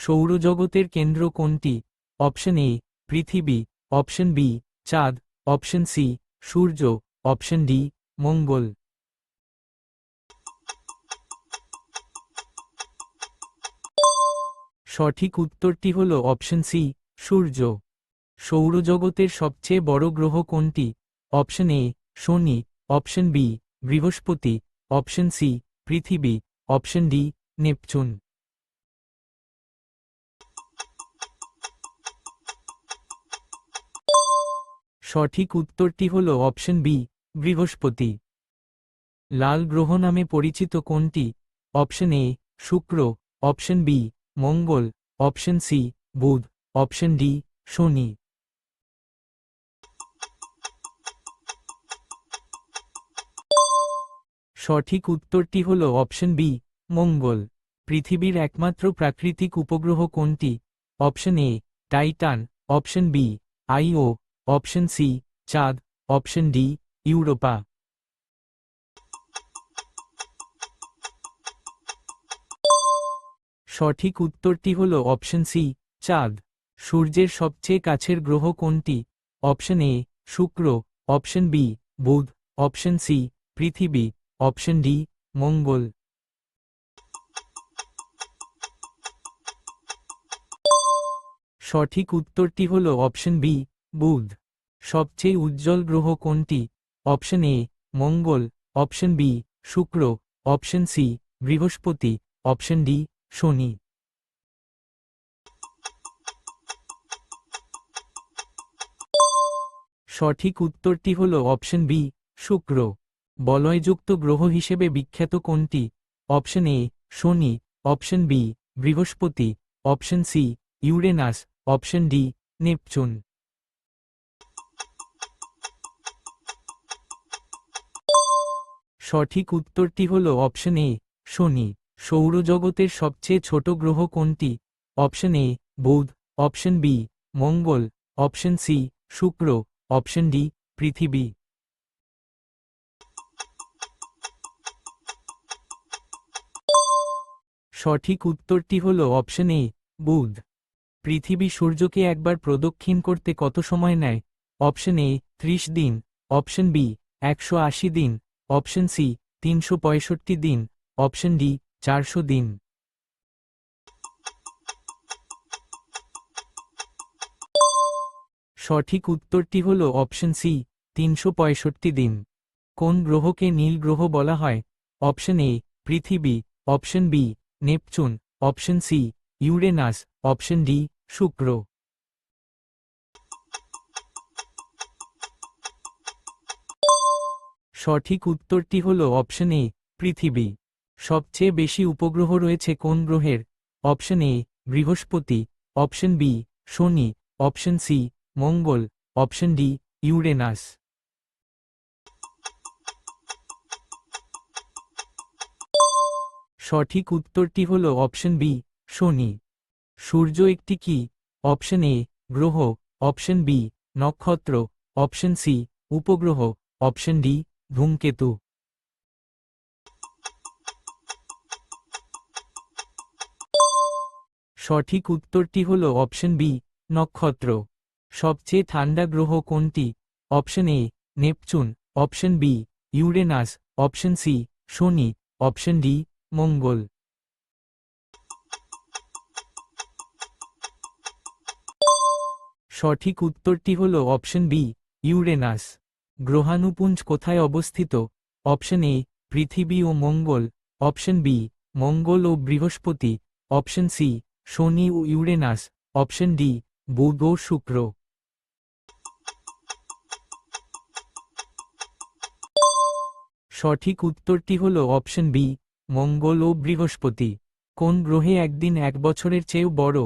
সৌরজগতের কেন্দ্র কোনটি? অপশন এ পৃথিবী, অপশন বি চাঁদ, অপশন সি সূর্য, অপশন ডি মঙ্গল। সঠিক উত্তরটি হল অপশন সি সূর্য। সৌরজগতের সবচেয়ে বড় গ্রহ কোনটি? অপশন এ শনি, অপশন বি বৃহস্পতি, অপশন সি পৃথিবী, অপশন ডি নেপচুন। সঠিক উত্তরটি হল অপশন বি বৃহস্পতি। লাল গ্রহ নামে পরিচিত কোনটি? অপশন এ শুক্র, অপশন বি মঙ্গল, অপশন সি বুধ, অপশন ডি শনি। সঠিক উত্তরটি হল অপশন বি মঙ্গল। পৃথিবীর একমাত্র প্রাকৃতিক উপগ্রহ কোনটি? Option A Titan, option B Io, option C চাঁদ, অপশন ডি ইউরোপা। সঠিক উত্তরটি হল অপশন সি চাঁদ। সূর্যের সবচেয়ে কাছের গ্রহ কোনটি? অপশন এ শুক্র, অপশন বি বুধ, অপশন সি পৃথিবী, অপশন ডি মঙ্গল। সঠিক উত্তরটি হল অপশন বি বুধ। সবচেয়ে উজ্জ্বল গ্রহ কোনটি? অপশন এ মঙ্গল, অপশন বি শুক্র, অপশন সি বৃহস্পতি, অপশন ডি শনি। সঠিক উত্তরটি হল অপশন বি শুক্র। বলয়যুক্ত গ্রহ হিসেবে বিখ্যাত কোনটি? অপশন এ শনি, অপশন বি বৃহস্পতি, option C Uranus, option D Neptune. সঠিক উত্তরটি হল অপশন এ শনি। সৌরজগতের সবচেয়ে ছোট গ্রহ কোনটি? অপশন এ বুধ, অপশন বি মঙ্গল, অপশন সি শুক্র, অপশন ডি পৃথিবী। সঠিক উত্তরটি হল অপশন এ বুধ। পৃথিবী সূর্যকে একবার প্রদক্ষিণ করতে কত সময় নেয়? অপশন এ 30 দিন, অপশন বি 180 দিন, অপশন সি 365 দিন, অপশন ডি 400 দিন। সঠিক উত্তরটি হল অপশন সি 365 দিন। কোন গ্রহকে নীল গ্রহ বলা হয়? অপশন এ পৃথিবী, option B Neptune, option C Uranus, option D শুক্র। সঠিক উত্তরটি হল অপশন এ পৃথিবী। সবচেয়ে বেশি উপগ্রহ রয়েছে কোন গ্রহের? অপশন এ বৃহস্পতি, অপশন বি শনি, অপশন সি মঙ্গল, অপশন ডি ইউরেনাস। সঠিক উত্তরটি হল অপশন বি শনি। সূর্য একটি কি? অপশন এ গ্রহ, অপশন বি নক্ষত্র, অপশন সি উপগ্রহ, অপশন ডি ধূমকেতু। সঠিক উত্তরটি হল অপশন বি নক্ষত্র। সবচেয়ে ঠান্ডা গ্রহ কোনটি? Option A Neptune, option B Uranus, option C শনি, অপশন ডি মঙ্গল। সঠিক উত্তরটি হল অপশন বি ইউরেনাস। গ্রহাণুপুঞ্জ কোথায় অবস্থিত? অপশন এ পৃথিবী ও মঙ্গল, অপশন বি মঙ্গল ও বৃহস্পতি, অপশন সি শনি ও ইউরেনাস, অপশন ডি বুধ ও শুক্র। সঠিক উত্তরটি হল অপশন বি মঙ্গল ও বৃহস্পতি। কোন গ্রহে একদিন 1 বছরের চেয়েও বড়?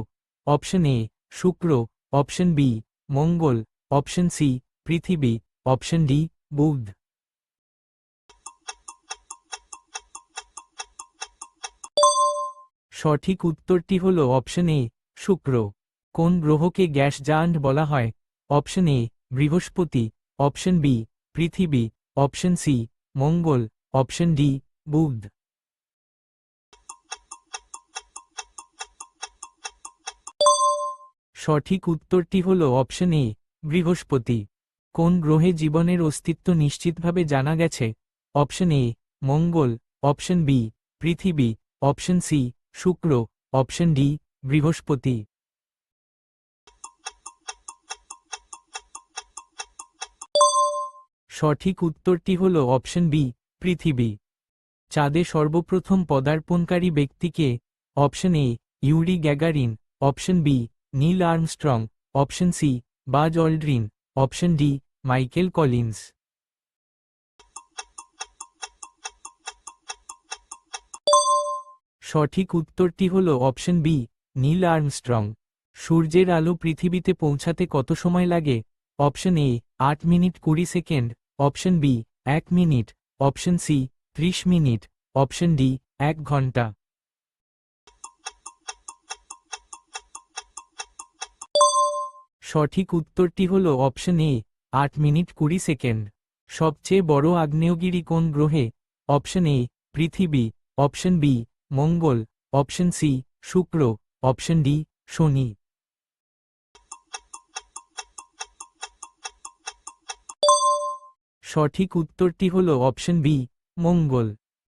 অপশন এ শুক্র, অপশন বি মঙ্গল, অপশন সি পৃথিবী, অপশন ডি বুধ। সঠিক উত্তরটি হল অপশন এ শুক্র। কোন গ্রহকে গ্যাস জায়ান্ট বলা হয়? অপশন এ বৃহস্পতি, অপশন বি পৃথিবী, অপশন সি মঙ্গল, অপশন ডি বুধ। সঠিক উত্তরটি হল অপশন এ, বৃহস্পতি। কোন গ্রহে জীবনের অস্তিত্ব নিশ্চিতভাবে জানা গেছে? অপশন এ, মঙ্গল, অপশন বি, পৃথিবী, অপশন সি, শুক্র, অপশন ডি, বৃহস্পতি। সঠিক উত্তরটি হল অপশন বি, পৃথিবী। চাঁদে সর্বপ্রথম পদার্পণকারী ব্যক্তিকে? Option A, Yuri Gagarin, option B, Neil Armstrong, option C, Buzz Aldrin, option D, Michael Collins. সঠিক উত্তরটি হল অপশন বি, নীল আর্মস্ট্রং। সূর্যের আলো পৃথিবীতে পৌঁছাতে কত সময় লাগে? Option A, 8 minute 20 second, option B, 1 minute, option C, 30 minute, option D, 1 ঘন্টা। সঠিক উত্তরটি হল অপশন এ, 8 মিনিট 20 সেকেন্ড। সবচেয়ে বড় আগ্নেয়গিরি কোন গ্রহে? অপশন এ, পৃথিবী, অপশন বি, মঙ্গল, অপশন সি, শুক্র, অপশন ডি, শনি। সঠিক উত্তরটি হল অপশন বি, মঙ্গল।